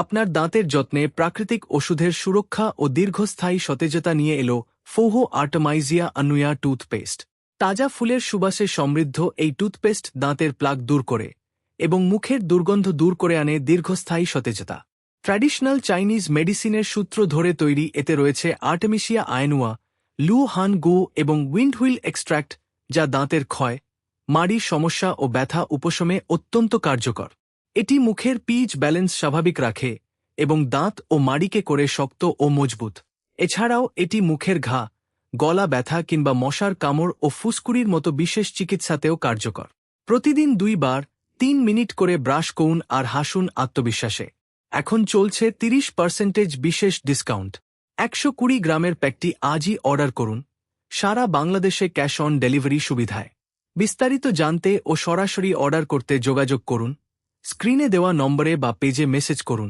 আপনার দাঁতের যত্নে প্রাকৃতিক ওষুধের সুরক্ষা ও দীর্ঘস্থায়ী সতেজতা নিয়ে এলো ফোহো আর্টেমাইজিয়া আনুয়া টুথপেস্ট। তাজা ফুলের সুবাসে সমৃদ্ধ এই টুথপেস্ট দাঁতের প্লাক দূর করে এবং মুখের দুর্গন্ধ দূর করে আনে দীর্ঘস্থায়ী সতেজতা। ট্র্যাডিশনাল চাইনিজ মেডিসিনের সূত্র ধরে তৈরি, এতে রয়েছে আর্টেমিসিয়া আয়নুয়া, লু হান গু এবং উইন্ডহুইল এক্সট্র্যাক্ট, যা দাঁতের ক্ষয়, মাড়ির সমস্যা ও ব্যথা উপশমে অত্যন্ত কার্যকর। এটি মুখের পিচ ব্যালেন্স স্বাভাবিক রাখে এবং দাঁত ও মাড়িকে করে শক্ত ও মজবুত। এছাড়াও এটি মুখের ঘা, গলা ব্যথা কিংবা মশার কামড় ও ফুসকুড়ির মতো বিশেষ চিকিৎসাতেও কার্যকর। প্রতিদিন 2 বার 3 মিনিট করে ব্রাশ করুন আর হাসুন আত্মবিশ্বাসে। এখন চলছে 30% বিশেষ ডিসকাউন্ট। 120 গ্রামের প্যাকটি আজই অর্ডার করুন, সারা বাংলাদেশে ক্যাশ অন ডেলিভারি সুবিধায়। বিস্তারিত জানতে ও সরাসরি অর্ডার করতে যোগাযোগ করুন, স্ক্রিনে দেওয়া নম্বরে বা পেজে মেসেজ করুন।